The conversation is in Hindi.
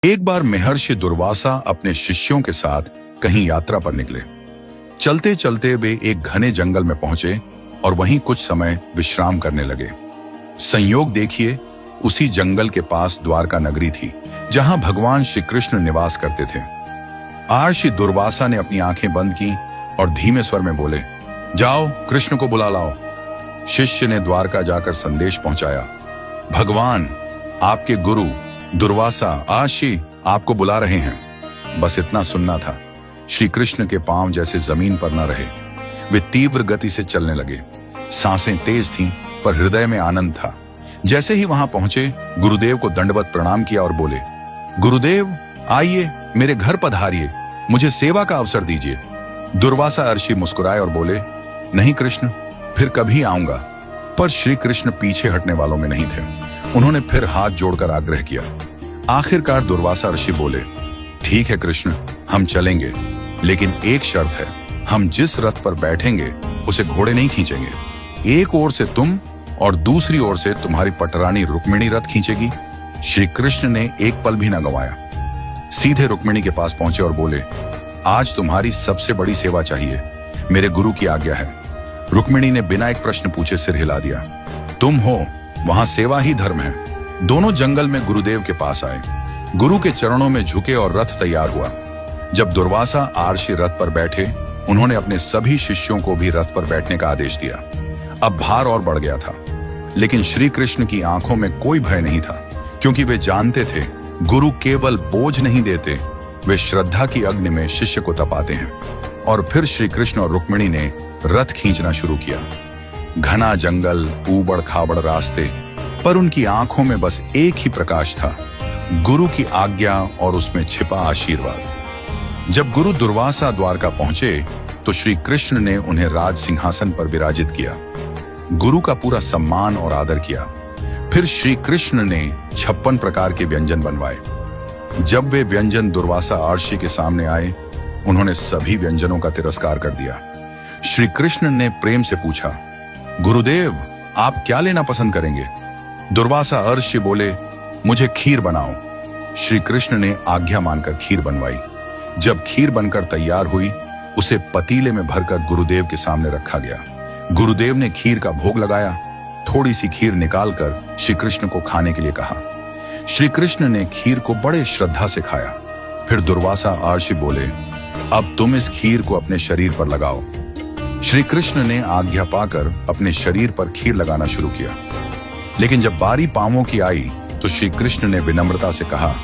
एक बार महर्षि दुर्वासा अपने शिष्यों के साथ कहीं यात्रा पर निकले। चलते चलते वे एक घने जंगल में पहुंचे और वहीं कुछ समय विश्राम करने लगे। संयोग देखिए, उसी जंगल के पास द्वारका नगरी थी, जहां भगवान श्री कृष्ण निवास करते थे। महर्षि दुर्वासा ने अपनी आंखें बंद की और धीमे स्वर में बोले, जाओ कृष्ण को बुला लाओ। शिष्य ने द्वारका जाकर संदेश पहुंचाया, भगवान आपके गुरु दुर्वासा महर्षि आपको बुला रहे हैं। बस इतना सुनना था। श्री कृष्ण के पांव जैसे जमीन पर न रहे। वे तीव्र गति से चलने लगे। सांसें तेज थीं, पर हृदय में आनंद था। जैसे ही वहां पहुंचे, गुरुदेव को दंडवत प्रणाम किया और बोले, गुरुदेव आइए, मेरे घर पधारिए, मुझे सेवा का अवसर दीजिए। दुर्वासा महर्षि मुस्कुराए और बोले, नहीं कृष्ण, फिर कभी आऊंगा। पर श्री कृष्ण पीछे हटने वालों में नहीं थे। उन्होंने फिर हाथ जोड़कर आग्रह किया। आखिरकार दुर्वासा ऋषि बोले, ठीक है कृष्ण, हम चलेंगे, लेकिन एक शर्त है, हम जिस रथ पर बैठेंगे उसे घोड़े नहीं खींचेंगे। एक ओर से तुम और दूसरी ओर से तुम्हारी पटरानी रुक्मिणी रथ खींचेगी। श्री कृष्ण ने एक पल भी न गंवाया। सीधे रुक्मिणी के पास पहुंचे और बोले, आज तुम्हारी सबसे बड़ी सेवा चाहिए, मेरे गुरु की आज्ञा है। रुक्मिणी ने बिना एक प्रश्न पूछे सिर हिला दिया। तुम हो, वहां सेवा ही धर्म है। दोनों जंगल में गुरुदेव के पास आए। गुरु के चरणों में झुके और रथ तैयार हुआ। जब दुर्वासा महर्षि रथ पर बैठे, उन्होंने अपने सभी शिष्यों को भी रथ पर बैठने का आदेश दिया। अब भार और बढ़ गया था, लेकिन श्री कृष्ण की आंखों में कोई भय नहीं था, क्योंकि वे जानते थे गुरु केवल बोझ नहीं देते, वे श्रद्धा की अग्नि में शिष्य को तपाते हैं। और फिर श्री कृष्ण और रुक्मिणी ने रथ खींचना शुरू किया। घना जंगल, ऊबड़ खाबड़ रास्ते, पर उनकी आंखों में बस एक ही प्रकाश था, गुरु की आज्ञा और उसमें छिपा आशीर्वाद। जब गुरु दुर्वासा द्वारका पहुंचे, तो श्री कृष्ण ने उन्हें राज सिंहासन पर विराजित किया। गुरु का पूरा सम्मान और आदर किया। फिर श्री कृष्ण ने 56 प्रकार के व्यंजन बनवाए। जब वे व्यंजन दुर्वासा महर्षि के सामने आए, उन्होंने सभी व्यंजनों का तिरस्कार कर दिया। श्री कृष्ण ने प्रेम से पूछा, गुरुदेव आप क्या लेना पसंद करेंगे? दुर्वासा महर्षि बोले, मुझे खीर बनाओ। श्री कृष्ण ने आज्ञा मानकर खीर बनवाई। जब खीर बनकर तैयार हुई, उसे पतीले में भरकर गुरुदेव के सामने रखा गया। गुरुदेव ने खीर का भोग लगाया। थोड़ी सी खीर निकालकर श्री कृष्ण को खाने के लिए कहा। श्री कृष्ण ने खीर को बड़े श्रद्धा से खाया। फिर दुर्वासा महर्षि बोले, अब तुम इस खीर को अपने शरीर पर लगाओ। श्री कृष्ण ने आज्ञा पाकर अपने शरीर पर खीर लगाना शुरू किया। लेकिन जब बारी पांवों की आई, तो श्री कृष्ण ने विनम्रता से कहा,